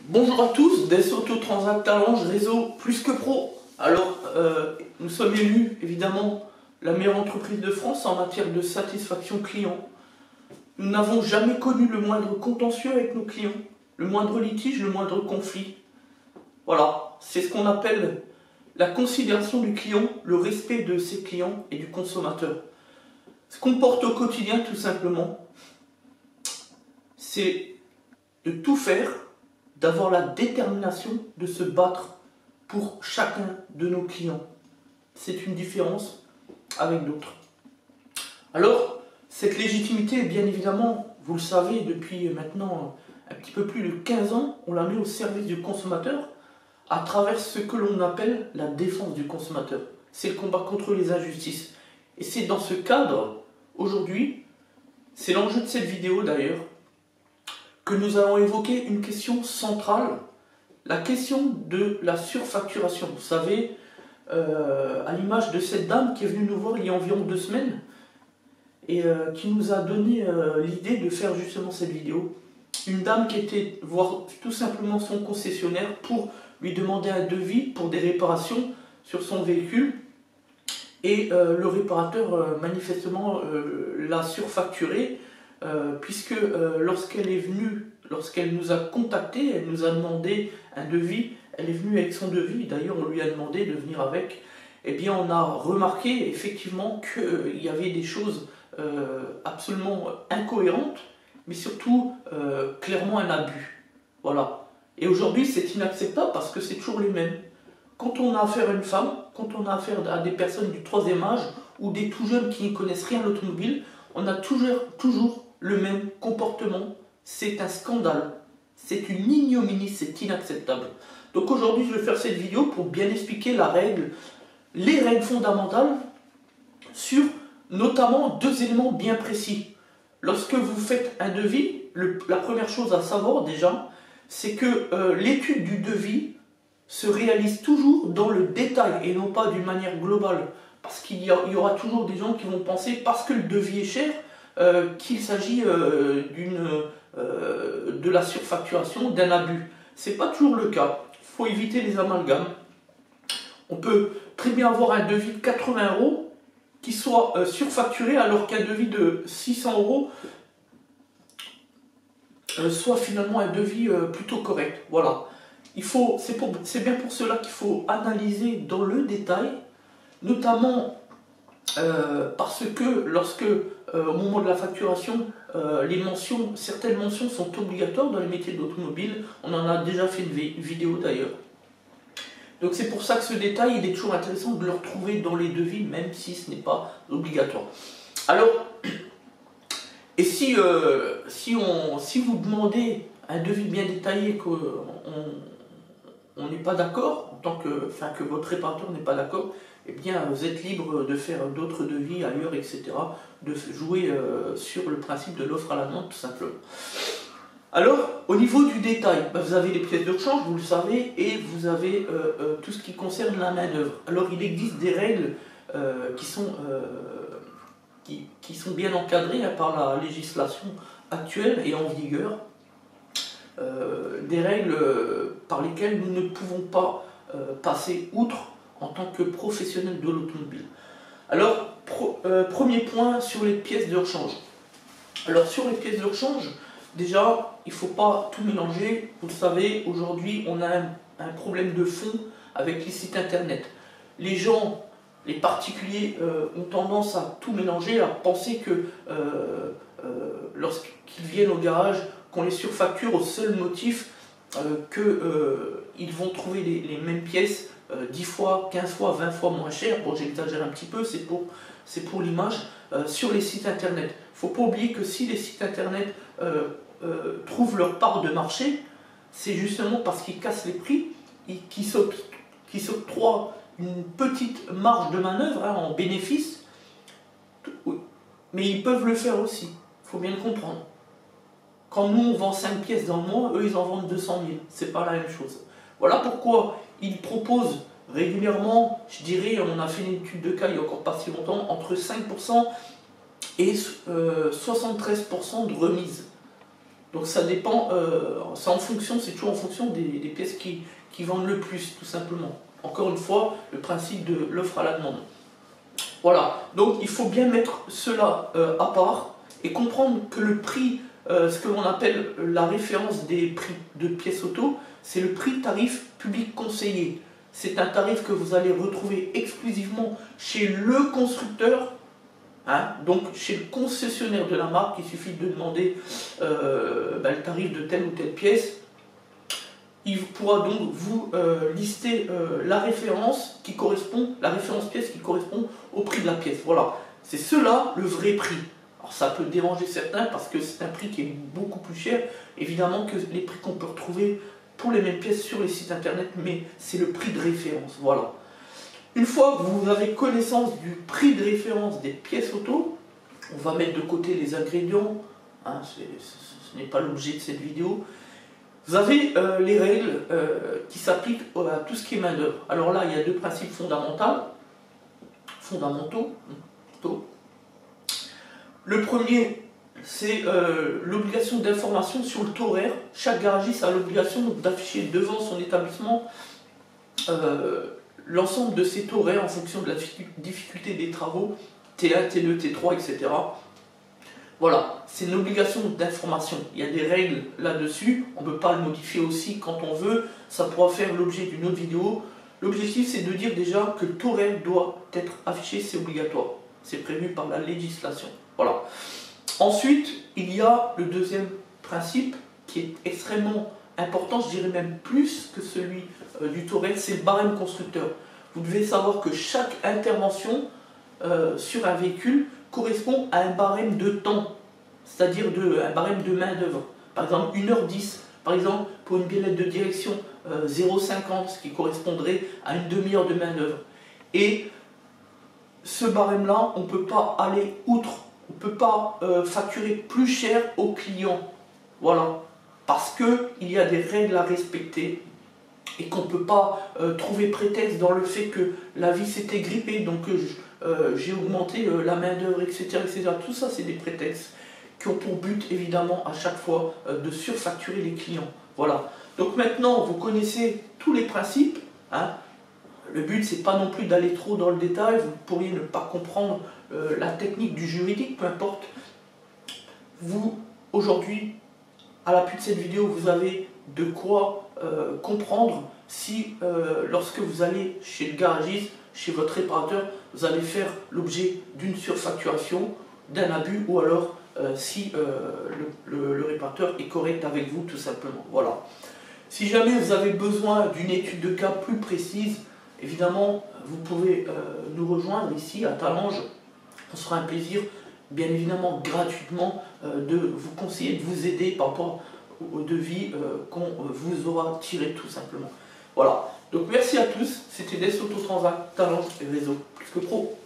Bonjour à tous, des Autotransact Talange, réseau plus que pro. Alors, nous sommes élus, évidemment, la meilleure entreprise de France en matière de satisfaction client. Nous n'avons jamais connu le moindre contentieux avec nos clients, le moindre litige, le moindre conflit. Voilà, c'est ce qu'on appelle la considération du client, le respect de ses clients et du consommateur. Ce qu'on porte au quotidien, tout simplement, c'est de tout faire, d'avoir la détermination de se battre pour chacun de nos clients. C'est une différence avec d'autres. Alors, cette légitimité, bien évidemment, vous le savez, depuis maintenant un petit peu plus de 15 ans, on la met au service du consommateur à travers ce que l'on appelle la défense du consommateur. C'est le combat contre les injustices. Et c'est dans ce cadre, aujourd'hui, c'est l'enjeu de cette vidéo d'ailleurs, que nous allons évoquer une question centrale, la question de la surfacturation. Vous savez, à l'image de cette dame qui est venue nous voir il y a environ 2 semaines et qui nous a donné l'idée de faire justement cette vidéo. Une dame qui était voir tout simplement son concessionnaire pour lui demander un devis pour des réparations sur son véhicule et le réparateur manifestement l'a surfacturé. Puisque lorsqu'elle est venue, lorsqu'elle nous a contacté, elle nous a demandé un devis, elle est venue avec son devis, d'ailleurs on lui a demandé de venir avec, eh bien on a remarqué effectivement qu'il y avait des choses absolument incohérentes, mais surtout clairement un abus. Voilà. Et aujourd'hui c'est inacceptable parce que c'est toujours les mêmes. Quand on a affaire à une femme, quand on a affaire à des personnes du 3e âge ou des tout jeunes qui ne connaissent rien à l'automobile, on a toujours le même comportement. C'est un scandale, c'est une ignominie, c'est inacceptable. Donc aujourd'hui je vais faire cette vidéo pour bien expliquer les règles fondamentales sur notamment 2 éléments bien précis. Lorsque vous faites un devis, la première chose à savoir déjà, c'est que l'étude du devis se réalise toujours dans le détail et non pas d'une manière globale. Parce qu'il y aura toujours des gens qui vont penser, parce que le devis est cher, qu'il s'agit de la surfacturation, d'un abus. Ce n'est pas toujours le cas. Il faut éviter les amalgames. On peut très bien avoir un devis de 80 € qui soit surfacturé alors qu'un devis de 600 € soit finalement un devis plutôt correct. Voilà. C'est bien pour cela qu'il faut analyser dans le détail, notamment parce que lorsque au moment de la facturation, certaines mentions sont obligatoires dans les métiers d'automobile. On en a déjà fait une vidéo d'ailleurs. Donc c'est pour ça que ce détail, il est toujours intéressant de le retrouver dans les devis, même si ce n'est pas obligatoire. Alors, et si vous demandez un devis bien détaillé qu'on n'est pas d'accord, que votre réparateur n'est pas d'accord, eh bien vous êtes libre de faire d'autres devis ailleurs, etc. De jouer sur le principe de l'offre à la demande, tout simplement. Alors, au niveau du détail, vous avez les pièces de rechange, vous le savez, et vous avez tout ce qui concerne la main-d'œuvre. Alors, il existe des règles qui sont bien encadrées par la législation actuelle et en vigueur. Des règles par lesquelles nous ne pouvons pas passer outre en tant que professionnel de l'automobile. Alors, premier point sur les pièces de rechange. Alors, sur les pièces de rechange, déjà, il ne faut pas tout mélanger. Vous le savez, aujourd'hui, on a un problème de fond avec les sites internet. Les gens, les particuliers, ont tendance à tout mélanger, à penser que lorsqu'ils viennent au garage, qu'on les surfacture au seul motif qu'ils vont trouver les mêmes pièces 10 fois, 15 fois, 20 fois moins cher. Bon, j'exagère un petit peu, c'est pour l'image, sur les sites internet. Il ne faut pas oublier que si les sites internet trouvent leur part de marché, c'est justement parce qu'ils cassent les prix, qu'ils s'octroient une petite marge de manœuvre en bénéfice, mais ils peuvent le faire aussi, il faut bien le comprendre. Quand nous on vend 5 pièces dans le mois, eux ils en vendent 200 000, c'est pas la même chose. Voilà pourquoi ils proposent régulièrement, je dirais, on a fait une étude de cas il n'y a encore pas si longtemps, entre 5% et 73% de remise. Donc ça dépend, c'est en fonction, c'est toujours en fonction des pièces qui vendent le plus, tout simplement. Encore une fois, le principe de l'offre à la demande. Voilà, donc il faut bien mettre cela à part et comprendre que le prix, ce que l'on appelle la référence des prix de pièces auto, c'est le prix tarif public conseillé. C'est un tarif que vous allez retrouver exclusivement chez le constructeur, hein, donc chez le concessionnaire de la marque. Il suffit de demander le tarif de telle ou telle pièce. Il pourra donc vous lister la référence qui correspond, la référence pièce qui correspond au prix de la pièce. Voilà, c'est cela le vrai prix. Alors ça peut déranger certains parce que c'est un prix qui est beaucoup plus cher, évidemment, que les prix qu'on peut retrouver pour les mêmes pièces sur les sites internet, mais c'est le prix de référence. Voilà. Une fois que vous avez connaissance du prix de référence des pièces auto, on va mettre de côté les ingrédients, hein, ce n'est pas l'objet de cette vidéo. Vous avez les règles qui s'appliquent à tout ce qui est main d'œuvre. Alors là, il y a deux principes fondamentaux. Le premier, c'est l'obligation d'information sur le taux horaire. Chaque garagiste a l'obligation d'afficher devant son établissement l'ensemble de ses taux horaires en fonction de la difficulté des travaux, T1, T2, T3, etc. Voilà, c'est une obligation d'information. Il y a des règles là-dessus, on ne peut pas le modifier aussi quand on veut, ça pourra faire l'objet d'une autre vidéo. L'objectif, c'est de dire déjà que le taux horaire doit être affiché, c'est obligatoire. C'est prévu par la législation. Voilà. Ensuite, il y a le deuxième principe qui est extrêmement important, je dirais même plus que celui du taux horaire, c'est le barème constructeur. Vous devez savoir que chaque intervention sur un véhicule correspond à un barème de temps, c'est-à-dire un barème de main d'œuvre. Par exemple 1h10, par exemple pour une biellette de direction 0,50, ce qui correspondrait à une demi-heure de main d'œuvre. Et ce barème-là, on ne peut pas aller outre, on ne peut pas facturer plus cher aux clients. Voilà, parce qu'il y a des règles à respecter et qu'on ne peut pas trouver prétexte dans le fait que la vis était grippée, donc j'ai augmenté la main d'œuvre, etc., etc. Tout ça, c'est des prétextes qui ont pour but, évidemment, à chaque fois, de surfacturer les clients. Voilà. Donc maintenant, vous connaissez tous les principes. Hein. Le but, c'est pas non plus d'aller trop dans le détail. Vous pourriez ne pas comprendre la technique du juridique, peu importe. Vous, aujourd'hui, à l'appui de cette vidéo, vous avez de quoi comprendre si, lorsque vous allez chez le garagiste, chez votre réparateur, vous allez faire l'objet d'une surfacturation, d'un abus, ou alors si le réparateur est correct avec vous, tout simplement. Voilà. Si jamais vous avez besoin d'une étude de cas plus précise, évidemment, vous pouvez nous rejoindre ici à Talange. On sera un plaisir, bien évidemment, gratuitement, de vous conseiller, de vous aider par rapport au devis qu'on vous aura tiré, tout simplement. Voilà. Donc merci à tous, c'était Des Autotransact, Talange et Réseau Plus que Pro.